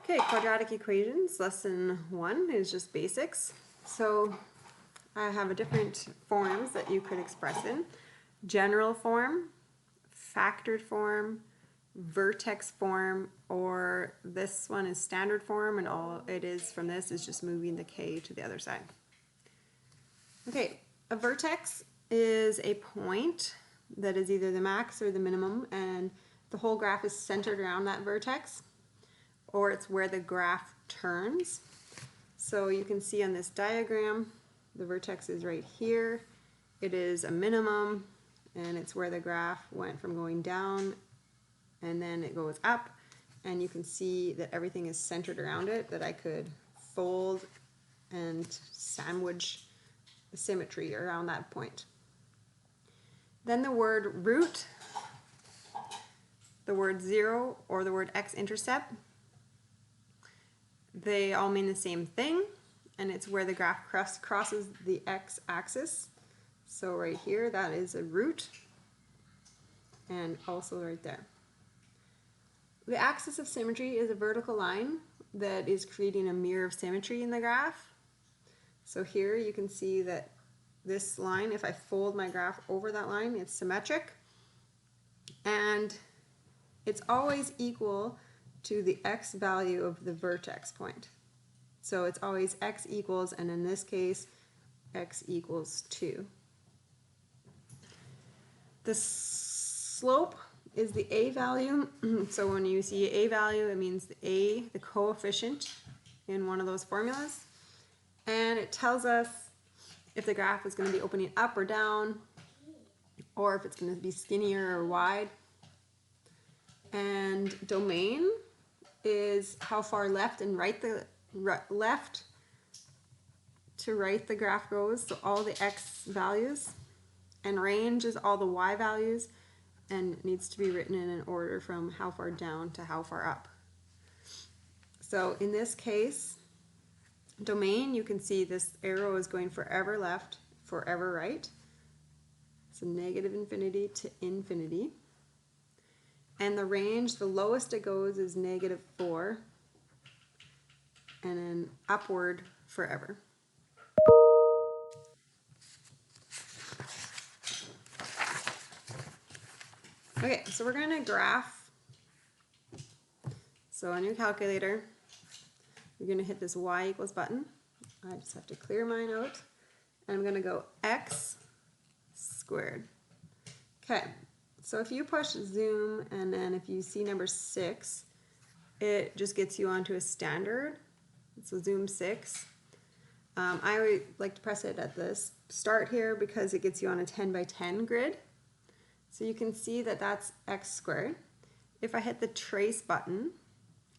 Okay, quadratic equations, lesson 1 is just basics. So I have different forms that you could express in. General form, factored form, vertex form, or this one is standard form, and all it is from this is just moving the k to the other side. Okay, a vertex is a point that is either the max or the minimum, and the whole graph is centered around that vertex, or it's where the graph turns. So you can see on this diagram, the vertex is right here. It is a minimum, and it's where the graph went from going down, and then it goes up, and you can see that everything is centered around it, that I could fold and sandwich the symmetry around that point. Then the word root, the word 0, or the word x-intercept, they all mean the same thing, and it's where the graph crosses the x-axis. So right here, that is a root, and also right there. The axis of symmetry is a vertical line that is creating a mirror of symmetry in the graph. So here you can see that this line, if I fold my graph over that line, it's symmetric, and it's always equal to the x value of the vertex point. So it's always x equals, and in this case, x equals 2. The slope is the a value. So when you see a value, it means the coefficient in one of those formulas. And it tells us if the graph is going to be opening up or down, or if it's going to be skinnier or wide. And domain is how far left and right left to right the graph goes, so all the x values. And range is all the y values, and it needs to be written in an order from how far down to how far up. So in this case, domain, you can see this arrow is going forever left, forever right. So negative infinity to infinity. And the range, the lowest it goes is -4, and then upward forever. Okay, so we're going to graph. So on your calculator, you're going to hit this y equals button. I just have to clear mine out. And I'm going to go x squared. Okay, so if you push zoom, and then if you see number 6, it just gets you onto a standard. So zoom 6. I always like to press it at the start here because it gets you on a 10 by 10 grid. So you can see that that's x squared. If I hit the trace button,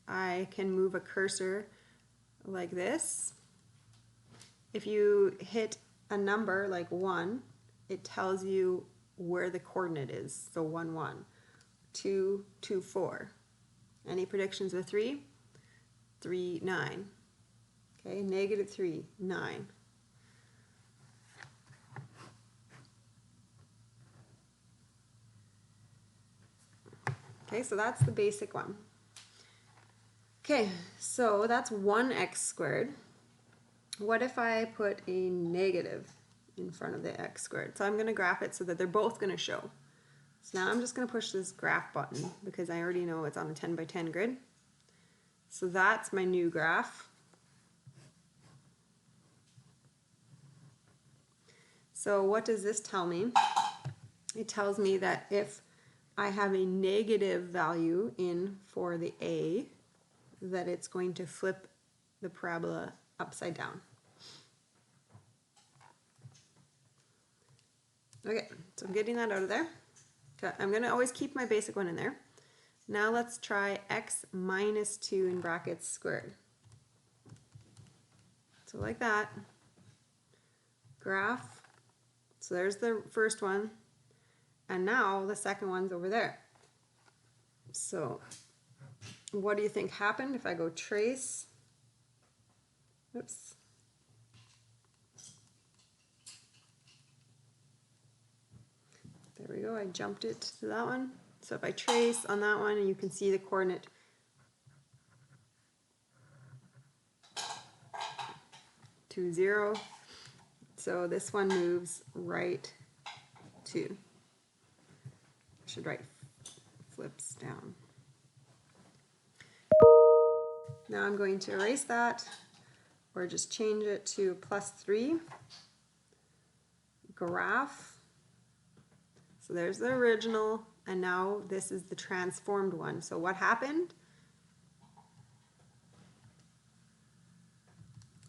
I can move a cursor like this. If you hit a number like 1, it tells you where the coordinate is. So 1, 1, 2, 2, 4. Any predictions with 3? 3, 9. Okay, -3, 9. Okay, so that's the basic one. Okay, so that's 1x squared. What if I put a negative in front of the x squared? So I'm going to graph it so that they're both going to show. So now I'm just going to push this graph button because I already know it's on a 10 by 10 grid. So that's my new graph. So what does this tell me? It tells me that if I have a negative value in for the a, that it's going to flip the parabola upside down. Okay, so I'm getting that out of there. Okay, I'm going to always keep my basic one in there. Now let's try x minus 2 in brackets squared. So like that. Graph. So there's the first one. And now the second one's over there. So what do you think happened if I go trace? Oops. There we go, I jumped it to that one. So if I trace on that one, and you can see the coordinate to 0. So this one moves right 2. I should write flips down. Now I'm going to erase that, or just change it to +3. Graph. So there's the original, and now this is the transformed one. So what happened?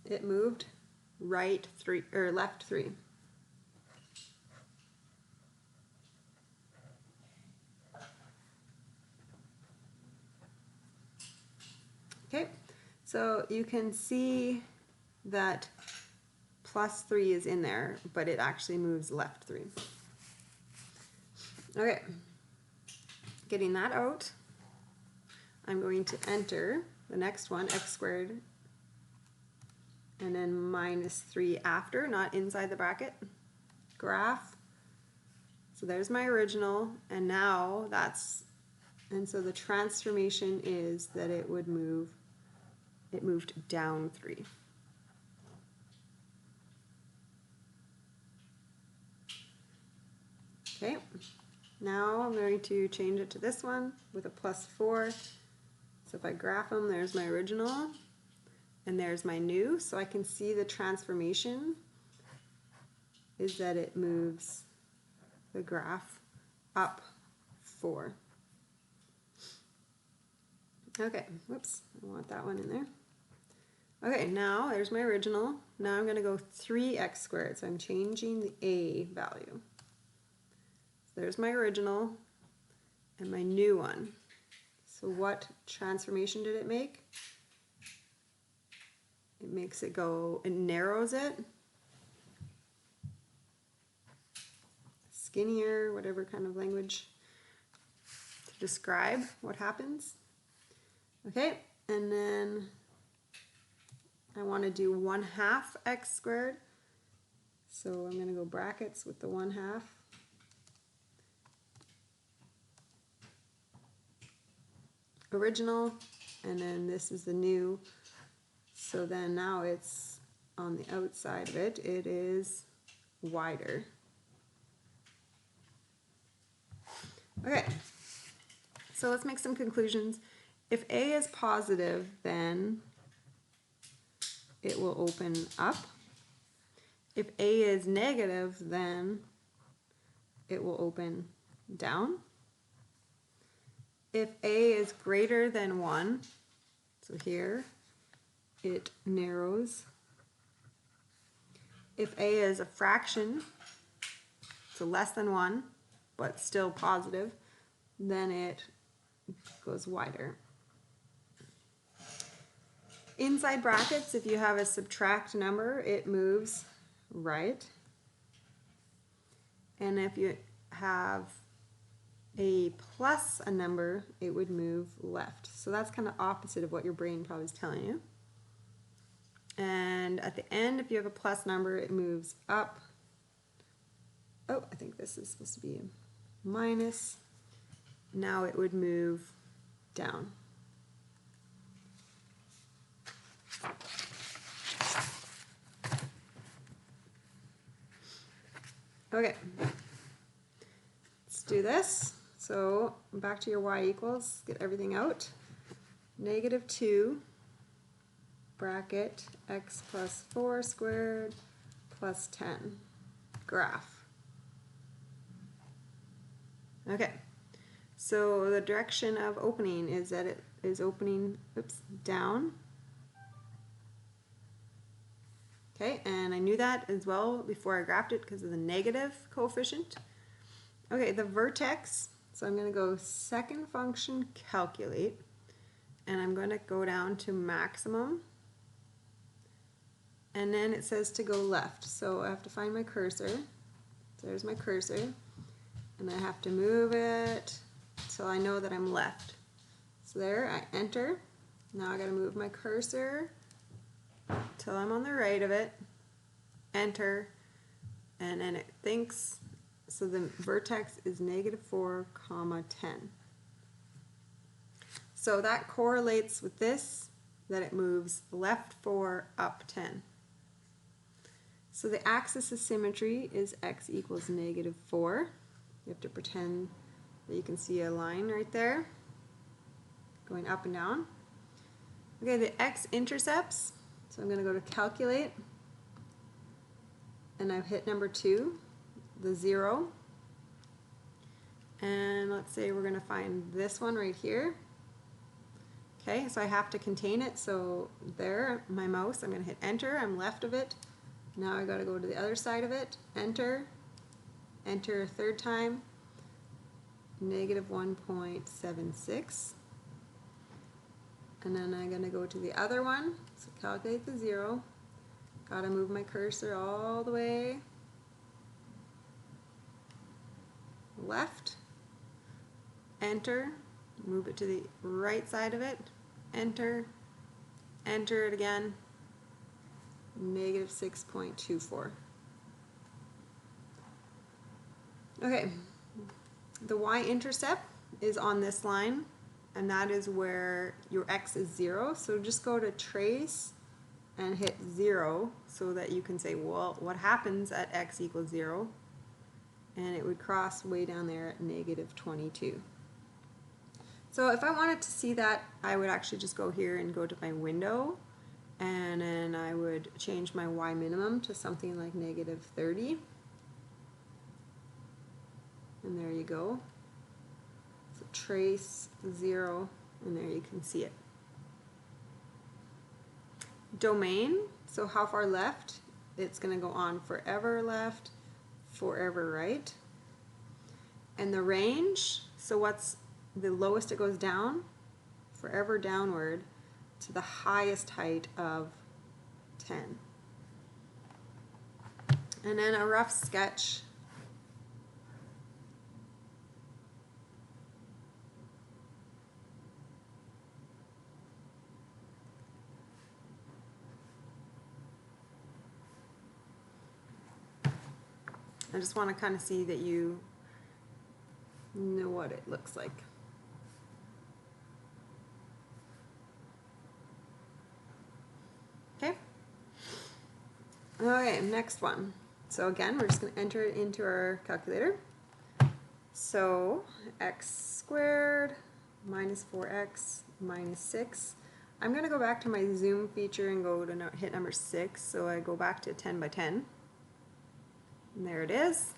It moved right 3 or left 3. Okay, so you can see that +3 is in there, but it actually moves left 3. Okay, getting that out, I'm going to enter the next one, x squared, and then -3 after, not inside the bracket. Graph. So there's my original, and now and so the transformation is that it moved down 3. Okay, now I'm going to change it to this one with a +4. So if I graph them, there's my original, and there's my new. So I can see the transformation is that it moves the graph up 4. Okay, whoops, I want that one in there. Okay, now there's my original. Now I'm going to go 3x squared, so I'm changing the a value. So there's my original and my new one. So what transformation did it make? It makes it go, it narrows it. Skinnier, whatever kind of language to describe what happens. Okay, and then I want to do 1/2 x squared. So I'm going to go brackets with the 1/2. Original, and then this is the new. So then now it's on the outside of it, it is wider. Okay, so let's make some conclusions. If A is positive, then it will open up. If A is negative, then it will open down. If A is greater than 1, so here, it narrows. If A is a fraction, so less than 1, but still positive, then it goes wider. Inside brackets, if you have a subtract number, it moves right. And if you have a plus a number, it would move left. So that's kind of opposite of what your brain probably is telling you. And at the end, if you have a plus number, it moves up. Oh, I think this is supposed to be a minus. Now it would move down. Okay, let's do this. So back to your y equals, get everything out. -2 bracket x plus 4 squared plus 10. Graph. Okay, so the direction of opening is that it is opening, down. Okay, and I knew that as well before I graphed it because of the negative coefficient. Okay, the vertex, so I'm going to go second function calculate, and I'm going to go down to maximum, and then it says to go left, so I have to find my cursor. So there's my cursor, and I have to move it till I know that I'm left. So there, I enter. Now I got to move my cursor till I'm on the right of it, enter, and then it thinks, so the vertex is -4, 10. So that correlates with this, that it moves left 4, up 10. So the axis of symmetry is x equals -4. You have to pretend that you can see a line right there going up and down. Okay, the x-intercepts, so I'm going to go to calculate, and I've hit number 2, the 0. And let's say we're going to find this one right here. Okay, so I have to contain it, so there, my mouse, I'm going to hit enter, I'm left of it. Now I got to go to the other side of it, enter, enter a third time, -1.76. And then I'm going to go to the other one, so calculate the 0. Got to move my cursor all the way left, enter, move it to the right side of it, enter, enter it again, -6.24. Okay, the y-intercept is on this line, and that is where your x is 0. So just go to trace and hit 0 so that you can say, well, what happens at x equals 0? And it would cross way down there at -22. So if I wanted to see that, I would actually just go here and go to my window, and then I would change my y minimum to something like -30. And there you go. So trace 0, and there you can see it. Domain, so how far left? It's going to go on forever left, forever right. And the range, so what's the lowest it goes down? Forever downward to the highest height of 10. And then a rough sketch. I just want to kind of see that you know what it looks like. Okay. Okay, next one. So again, we're just going to enter it into our calculator. So x squared minus 4x minus 6. I'm going to go back to my zoom feature and go to hit number 6. So I go back to 10 by 10. And there it is.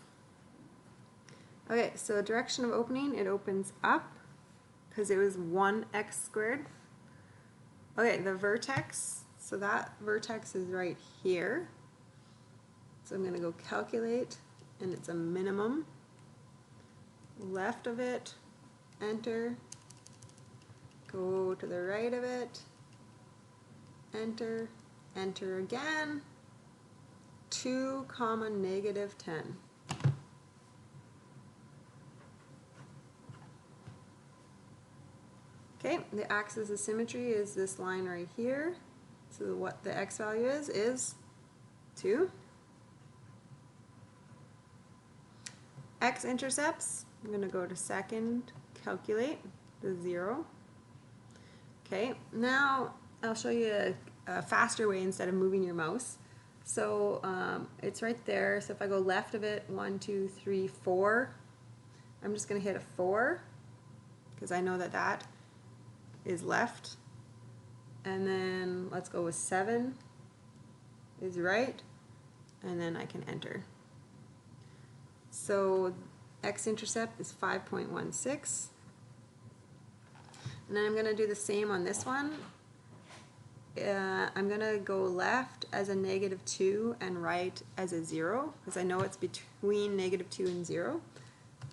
Okay, so direction of opening, it opens up because it was 1x squared. Okay, the vertex, so that vertex is right here. So I'm going to go calculate, and it's a minimum. Left of it, enter. Go to the right of it, enter, enter again. 2, -10. Okay, the axis of symmetry is this line right here. So what the x value is 2. X-intercepts, I'm going to go to second, calculate the 0. Okay, now I'll show you a faster way instead of moving your mouse. So it's right there. So if I go left of it, 1, 2, 3, 4, I'm just going to hit a 4 because I know that that is left. And then let's go with 7 is right, and then I can enter. So x-intercept is 5.16. And then I'm going to do the same on this one. I'm going to go left as a -2 and right as a 0 because I know it's between -2 and 0.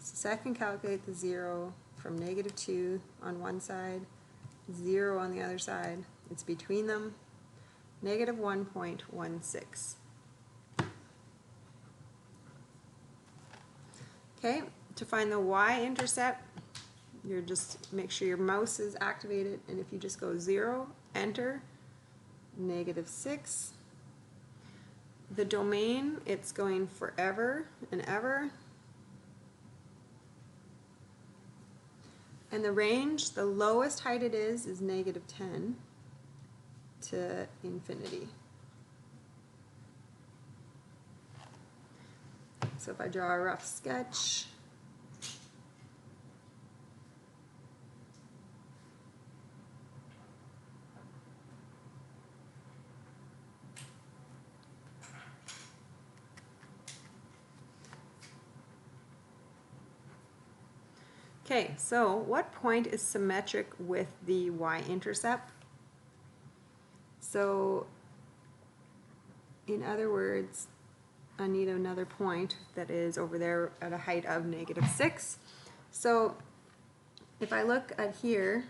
So I can calculate the 0 from -2 on one side, 0 on the other side. It's between them, -1.16. Okay, to find the y-intercept, you're just make sure your mouse is activated, and if you just go 0, enter, -6. The domain, it's going forever and ever. And the range, the lowest height it is -10 to infinity. So if I draw a rough sketch, okay, so what point is symmetric with the y-intercept? So, in other words, I need another point that is over there at a height of -6. So, if I look at here,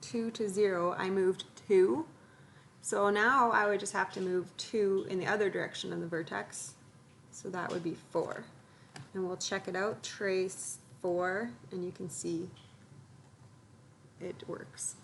2 to 0, I moved 2. So now I would just have to move 2 in the other direction of the vertex. So that would be 4. And we'll check it out, trace 4, and you can see it works.